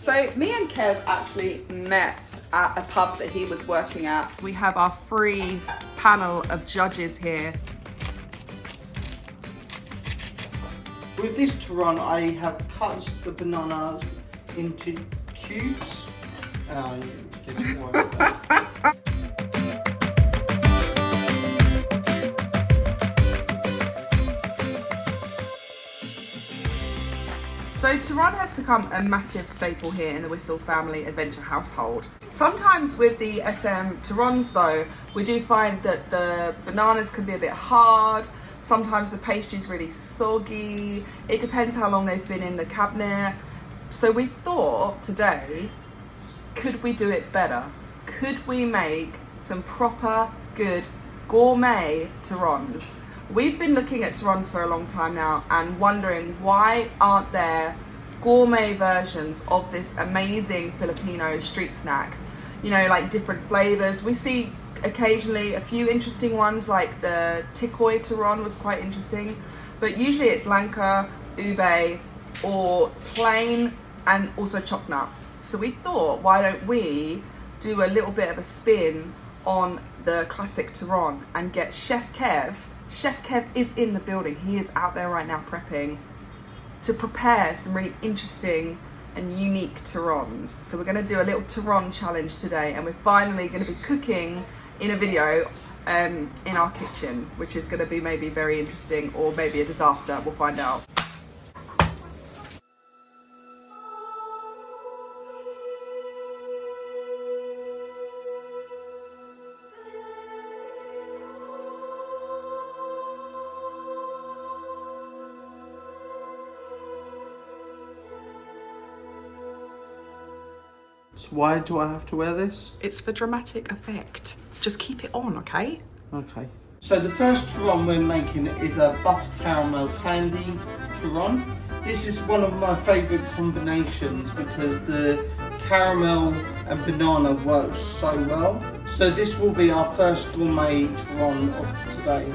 So me and Kev actually met at a pub that he was working at. We have our free panel of judges here. With this Turon, I have cut the bananas into cubes. So Turon has become a massive staple here in the Wistl family adventure household. Sometimes with the SM Turons though, we do find that the bananas can be a bit hard. Sometimes the pastry's really soggy. It depends how long they've been in the cabinet. So we thought today, could we do it better? Could we make some proper good gourmet Turons? We've been looking at Turons for a long time now and wondering why aren't there gourmet versions of this amazing Filipino street snack? You know, like different flavors. We see occasionally a few interesting ones, like the Tikoy Turon was quite interesting, but usually it's Lanka, ube, or plain and also chopped nut. So we thought, why don't we do a little bit of a spin on the classic Turon and get Chef Kev. Chef Kev is in the building. He is out there right now prepping to prepare some really interesting and unique Turons. So we're going to do a little Turon challenge today, and we're finally going to be cooking in a video in our kitchen, which is going to be maybe very interesting or maybe a disaster. We'll find out. So why do I have to wear this? It's for dramatic effect. Just keep it on, okay? Okay. So the first Turon we're making is a butter caramel candy Turon. This is one of my favourite combinations because the caramel and banana works so well. So this will be our first gourmet Turon of today.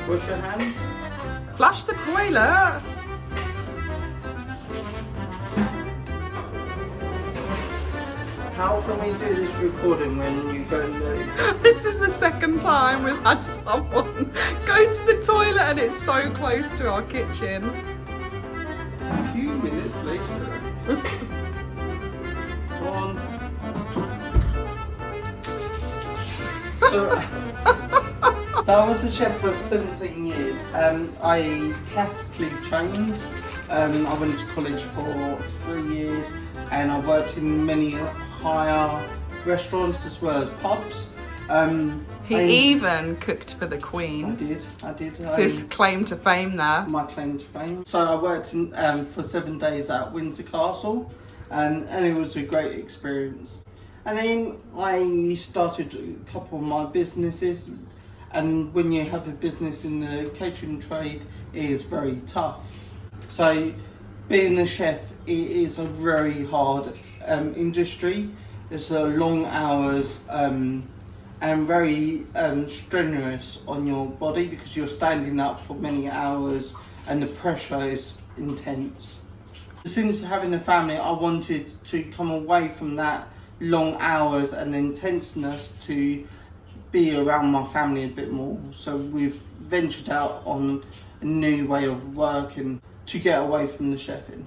Wash your hands. Flush the toilet. How can we do this recording when you go loo? This is the second time we've had someone go to the toilet and it's so close to our kitchen. A few minutes later. Go on. So, I was a chef for 17 years. I classically trained. I went to college for 3 years and I worked in many higher restaurants as well as pubs. He even cooked for the Queen. I did. His claim to fame there. My claim to fame. So I worked for 7 days at Windsor Castle and it was a great experience. And then I started a couple of my businesses, and when you have a business in the catering trade, it is very tough. So being a chef, it is a very hard industry. It's long hours and very strenuous on your body because you're standing up for many hours and the pressure is intense. Since having a family, I wanted to come away from that long hours and intenseness to be around my family a bit more. So we've ventured out on a new way of working to get away from the chefing.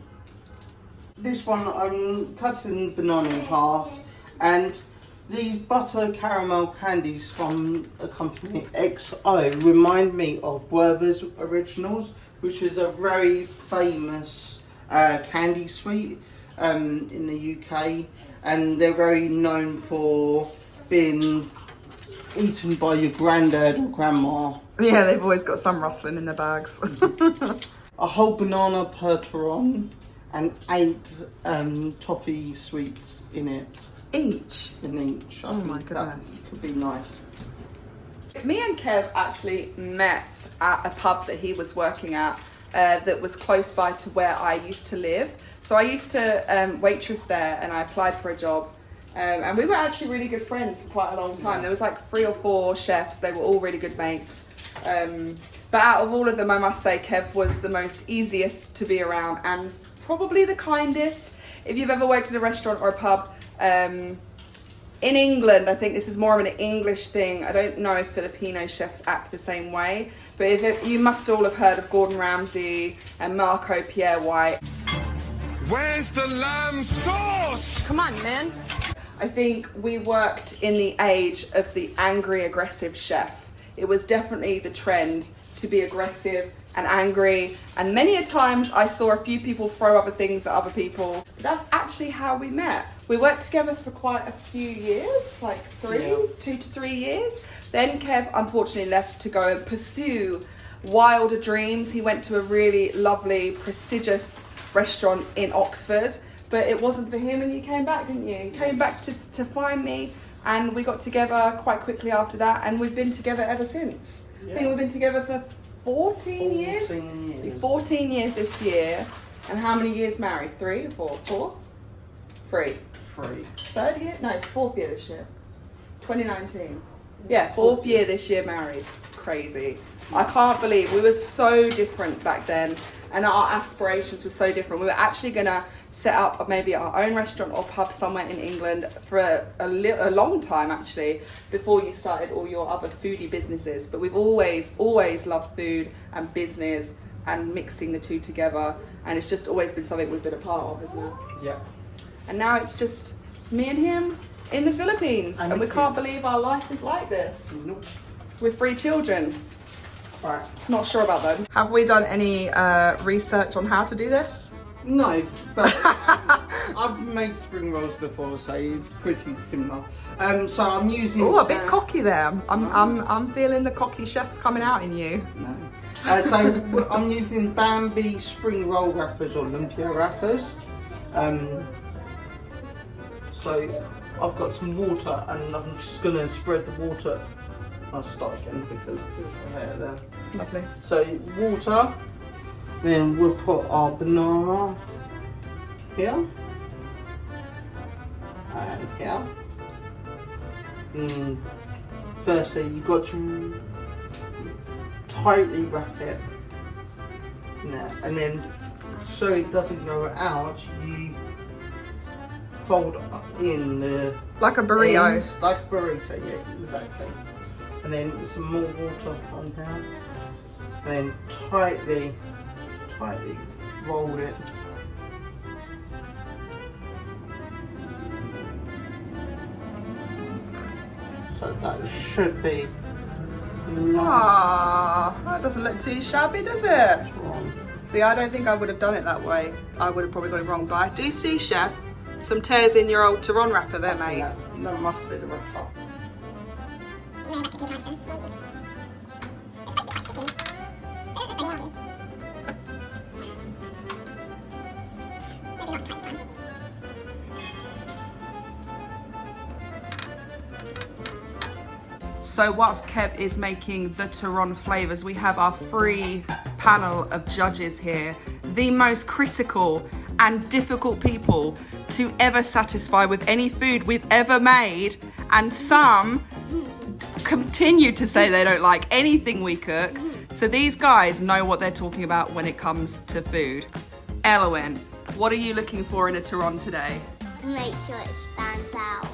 This one, I'm cutting the banana in half, and these butter caramel candies from a company XO remind me of Werther's Originals, which is a very famous candy sweet in the UK, and they're very known for being eaten by your granddad or grandma. Yeah, they've always got some rustling in their bags. A whole banana per Turon and 8 toffee sweets in it. Each? In each. Oh my goodness. That could be nice. Me and Kev actually met at a pub that he was working at that was close by to where I used to live. So I used to waitress there and I applied for a job And we were actually really good friends for quite a long time. There was like 3 or 4 chefs. They were all really good mates. But out of all of them, I must say Kev was the most easiest to be around and probably the kindest. If you've ever worked in a restaurant or a pub, in England, I think this is more of an English thing. I don't know if Filipino chefs act the same way, but you must all have heard of Gordon Ramsay and Marco Pierre White. Where's the lamb sauce? Come on, man. I think we worked in the age of the angry, aggressive chef. It was definitely the trend to be aggressive and angry. And many a times I saw a few people throw other things at other people. That's actually how we met. We worked together for quite a few years, like 2 to 3 years. Then Kev unfortunately left to go and pursue wilder dreams. He went to a really lovely, prestigious restaurant in Oxford. But it wasn't for him and you came back, didn't you? You came back to find me and we got together quite quickly after that and we've been together ever since. I think we've been together for 14 years. 14 years this year. And how many years married? 3 or 4? 4? 3. 3rd year? No, it's 4th year this year. 2019. Yeah, 4th year this year married. Crazy. I can't believe we were so different back then and our aspirations were so different. We were actually gonna set up maybe our own restaurant or pub somewhere in England for a long time actually before you started all your other foodie businesses. But we've always loved food and business and mixing the two together, and it's just always been something we've been a part of, isn't it? Yeah. And now it's just me and him in the Philippines, and we can't believe our life is like this. Nope. With 3 children. Right. Not sure about them. Have we done any research on how to do this? No, but I've made spring rolls before, so it's pretty similar. So I'm using. Oh, a bit cocky there. I'm feeling the cocky chefs coming out in you. No. So I'm using Bambi spring roll wrappers or lumpia wrappers. So I've got some water and I'm just gonna spread the water. I'll start again because there's a hair there. Lovely. So water, then we'll put our banana here and here. Firstly, you've got to tightly wrap it, and then so it doesn't go out, you fold in the like a burrito. ends, like a burrito, yeah, exactly. And then some more water on here. And then tightly roll it. So that should be nice. Ah, that doesn't look too shabby, does it? Wrong. See, I don't think I would have done it that way. I would have probably got it wrong, but I do see, Chef, some tears in your old Turon wrapper there, mate. That must be the wrapper. So whilst Kev is making the Turon flavours, we have our free panel of judges here. The most critical and difficult people to ever satisfy with any food we've ever made. And some continue to say they don't like anything we cook. So these guys know what they're talking about when it comes to food. Elowen, what are you looking for in a Turon today? To make sure it stands out.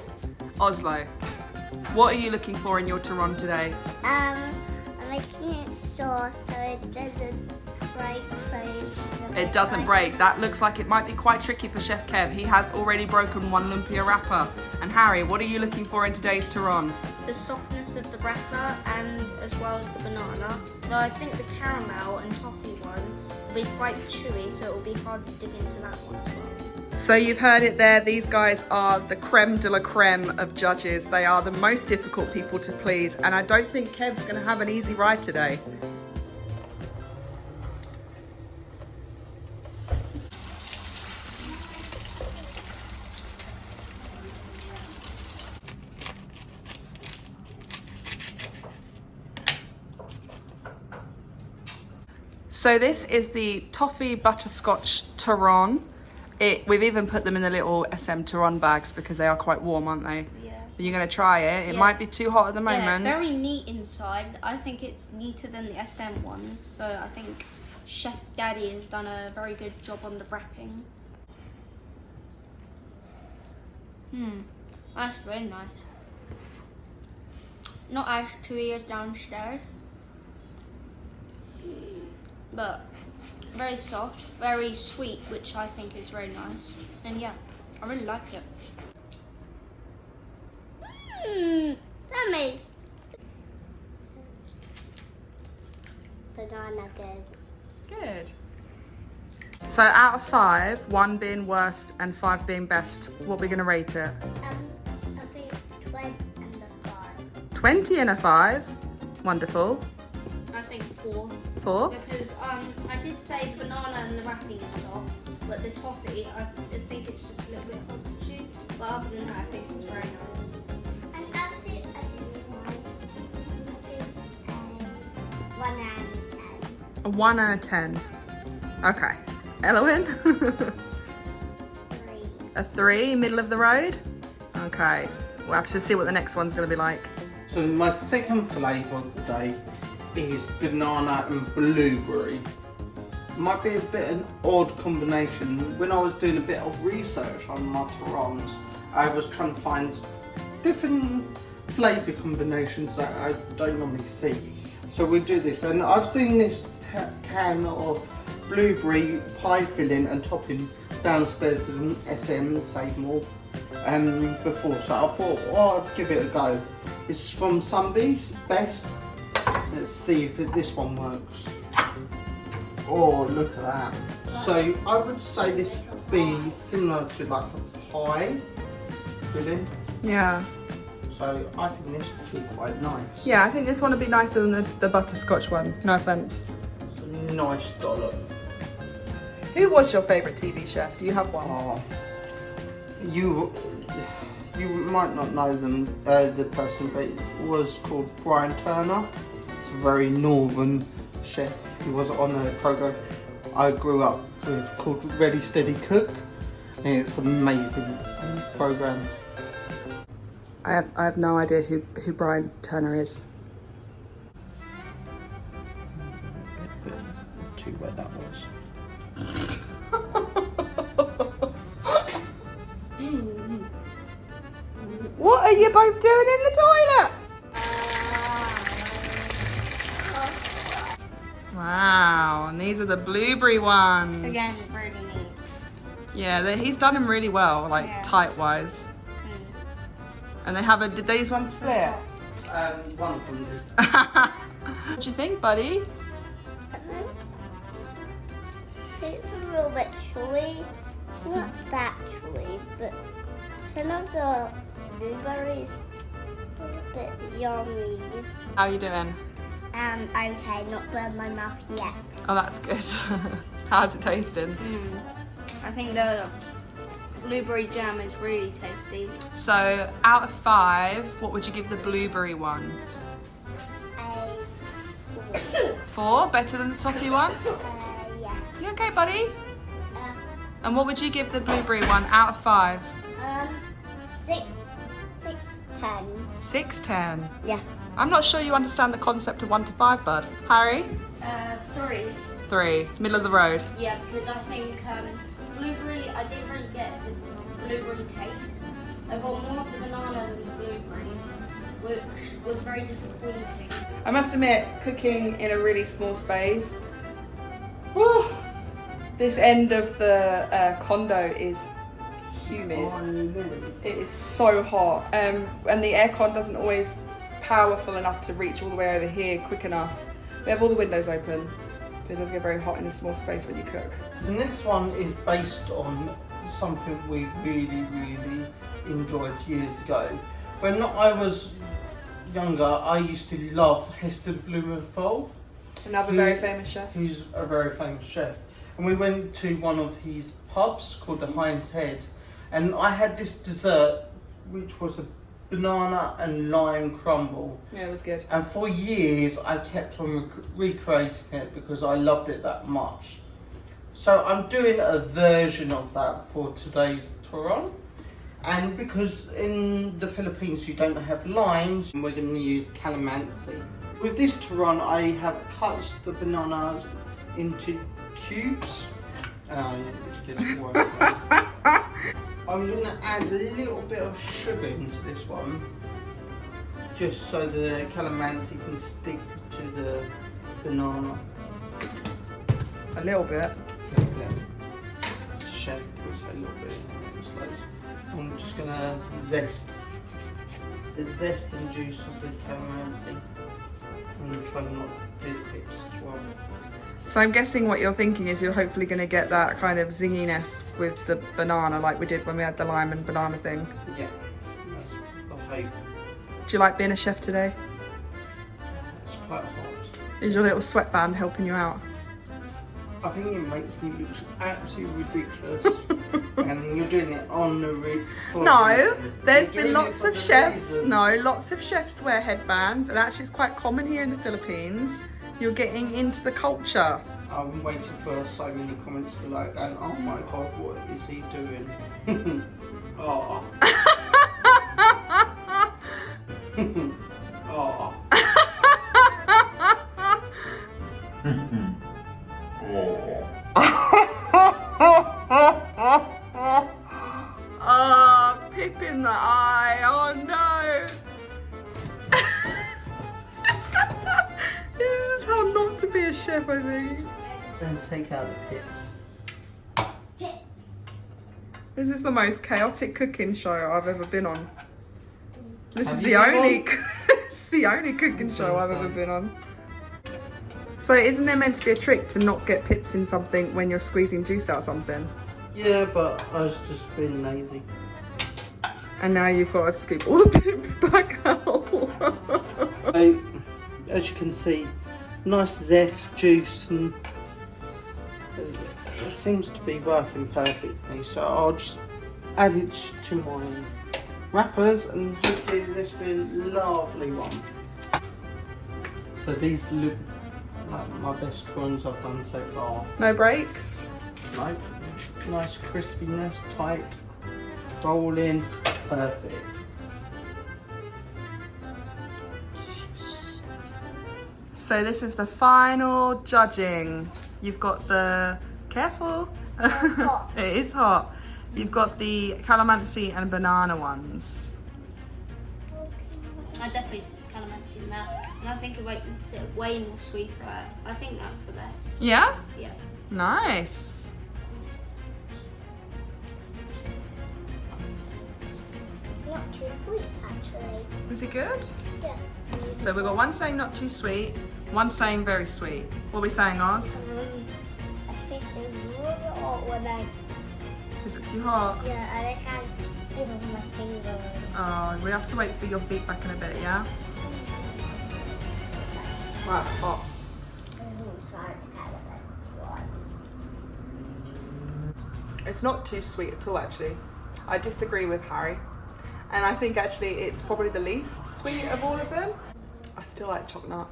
Oslo, what are you looking for in your Turon today? I'm making it sure so it doesn't break. It doesn't break. That looks like it might be quite tricky for Chef Kev. He has already broken one lumpia wrapper. And Harry, what are you looking for in today's Turon? The softness of the wrapper and as well as the banana. Though I think the caramel and toffee one will be quite chewy, so it will be hard to dig into that one as well. So you've heard it there. These guys are the creme de la creme of judges. They are the most difficult people to please. And I don't think Kev's going to have an easy ride today. So this is the toffee butterscotch Turon. We've even put them in the little SM Turon bags because they are quite warm, aren't they? Yeah. Are you going to try it? It Yeah. might be too hot at the Yeah, moment. very neat inside. I think it's neater than the SM ones, so I think Chef Daddy has done a very good job on the wrapping. That's very nice. Not as chewy as downstairs, but very soft, very sweet, which I think is very nice. And yeah, I really like it. Yummy. Banana good. Good. So out of 5, 1 being worst and 5 being best, what are we going to rate it? I think 20 and a 5. 20 and a 5. Wonderful. I think 4. 4. Because I did say the banana and the wrapping is soft, but the toffee, I think it's just a little bit hard to chew. But other than that, I think it's very nice. And that's it. I do one. I think 1 out of 10. A 1 out of 10. Okay. Eloin? 3. A 3, middle of the road? Okay. We'll have to see what the next one's going to be like. So my second flavour of the day is banana and blueberry. Might be a bit an odd combination. When I was doing a bit of research on my Turons, I was trying to find different flavour combinations that I don't normally see. So we do this, and I've seen this can of blueberry pie filling and topping downstairs in SM Save More before, so I thought, oh, I'd give it a go. It's from Sunbee's Best. Let's see if this one works. Oh, look at that. So I would say this would be similar to like a pie filling. Yeah. So I think this would be quite nice. Yeah, I think this one would be nicer than the butterscotch one. No offence. It's a nice dollop. Who was your favourite TV chef? Do you have one? Oh, you might not know them, the person, but it was called Brian Turner. It's a very northern chef. He was on a program I grew up with called Ready Steady Cook, and it's an amazing program. I have no idea who Brian Turner is. Too where that was. What are you both doing in the toilet? Wow, and these are the blueberry ones. Again, really neat. Yeah, he's done them really well, like Yeah. tight wise. And they have did these ones split? One of them did. What do you think, buddy? It's a little bit chewy. Not that chewy, but some of the blueberries are a bit yummy. How are you doing? Okay, not burn my mouth yet. Oh, that's good. How's it tasting? I think the blueberry jam is really tasty. So, out of 5, what would you give the blueberry one? 4? Better than the toffee one? Yeah. You okay, buddy? And what would you give the blueberry one out of 5? 6, 10. 6, 10. Yeah. I'm not sure you understand the concept of 1 to 5, bud. Harry? 3. 3. Middle of the road. Yeah, because I think blueberry, I didn't really get the blueberry taste. I got more of the banana than the blueberry, which was very disappointing. I must admit, cooking in a really small space, whew, this end of the condo is humid. It is so hot, and the aircon doesn't always powerful enough to reach all the way over here quick enough. We have all the windows open, but it does get very hot in a small space when you cook. The next one is based on something we really enjoyed years ago. When I was younger, I used to love Heston Blumenthal. Another very famous chef. Who's a very famous chef. And we went to one of his pubs called the Hind's Head, and I had this dessert which was a banana and lime crumble. Yeah, it was good. And for years I kept on recreating it because I loved it that much. So I'm doing a version of that for today's Turon. And because in the Philippines you don't have limes, we're going to use Calamansi. With this Turon, I have cut the bananas into cubes. It gets worse. I'm going to add a little bit of sugar into this one, just so the Calamansi can stick to the banana. A little bit. Chef would say a little bit. I'm just gonna zest the zest and juice of the Calamansi. I'm gonna try not to do the pips as well. So I'm guessing what you're thinking is you're hopefully going to get that kind of zinginess with the banana like we did when we had the lime and banana thing. Yeah, that's the hope. Do you like being a chef today? It's quite hot. Is your little sweatband helping you out? I think it makes me look absolutely ridiculous. And you're doing it on the roof. No, there's been lots of chefs. No, lots of chefs wear headbands, and actually it's quite common here in the Philippines. You're getting into the culture. I'm waiting for so many comments to be like, and oh my god, what is he doing? Oh. Oh. Oh, pip in the eye. Oh no. This is how not to be a chef, I think. Then take out the pips. Pips. This is the most chaotic cooking show I've ever been on. This Have is you the been only on? it's the only cooking show I've ever been on. So isn't there meant to be a trick to not get pips in something when you're squeezing juice out of something? Yeah, but I was just being lazy. And now you've got to scoop all the pips back out. So, as you can see, nice zest, juice, and it seems to be working perfectly. So I'll just add it to my wrappers, and hopefully this will be a lovely one. So these look like my best ones I've done so far. No breaks? Like, nice crispiness, tight, rolling, perfect. So this is the final judging. You've got the, careful, It's hot. it is hot. You've got the calamansi and banana ones. I definitely put calamansi in that. And I think it makes it way more sweeter. I think that's the best. Yeah? Yeah. Nice. Not too sweet, actually. Was it good? Yeah. So we've got one saying not too sweet, one saying very sweet. What are we saying, Oz? I think it's a little bit hot when I, Is it too hot? yeah, and I can't get on my fingers. Oh, we have to wait for your feet back in a bit, yeah? Right, hot. It's not too sweet at all, actually. I disagree with Harry. And I think actually it's probably the least sweet of all of them. I still like chocolate.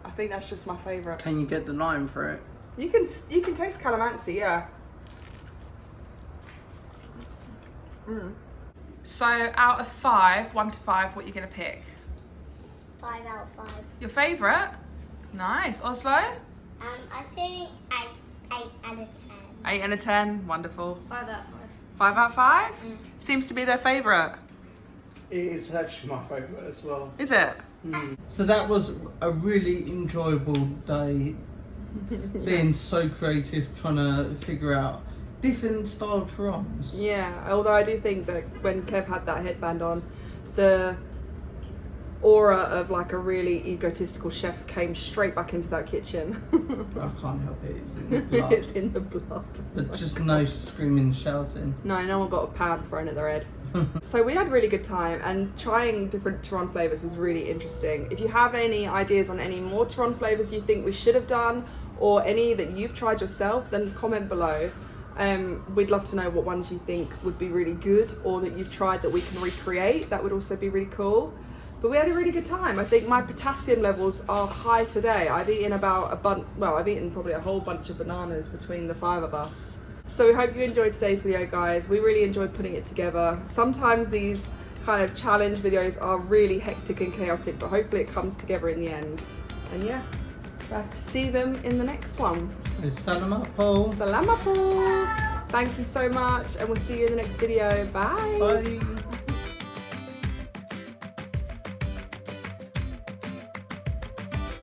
I think that's just my favourite. Can you get the lime for it? You can taste calamansi, yeah. So out of 5, 1 to 5, what are you gonna pick? 5 out of 5. Your favourite? Nice. Oslo? I think 8 out of 10. 8 and a 10. Wonderful. 5 out of 5. 5 out of 5? Seems to be their favourite. It is actually my favourite as well. Is it? So that was a really enjoyable day, being so creative, trying to figure out different style Turons. Yeah, although I do think that when Kev had that headband on, the aura of like a really egotistical chef came straight back into that kitchen. I can't help it, it's in the blood. It's in the blood. But just no screaming and shouting. No one got a pan thrown at their head. So we had a really good time, and trying different Turon flavours was really interesting. If you have any ideas on any more Turon flavours you think we should have done, or any that you've tried yourself, then comment below. We'd love to know what ones you think would be really good, or that you've tried that we can recreate. That would also be really cool. But we had a really good time. I think my potassium levels are high today. I've eaten I've eaten probably a whole bunch of bananas between the 5 of us. So we hope you enjoyed today's video, guys. We really enjoyed putting it together. Sometimes these kind of challenge videos are really hectic and chaotic, but hopefully it comes together in the end. And yeah, we'll have to see them in the next one. Salamat po. Salamat po. Thank you so much, and we'll see you in the next video. Bye. Bye.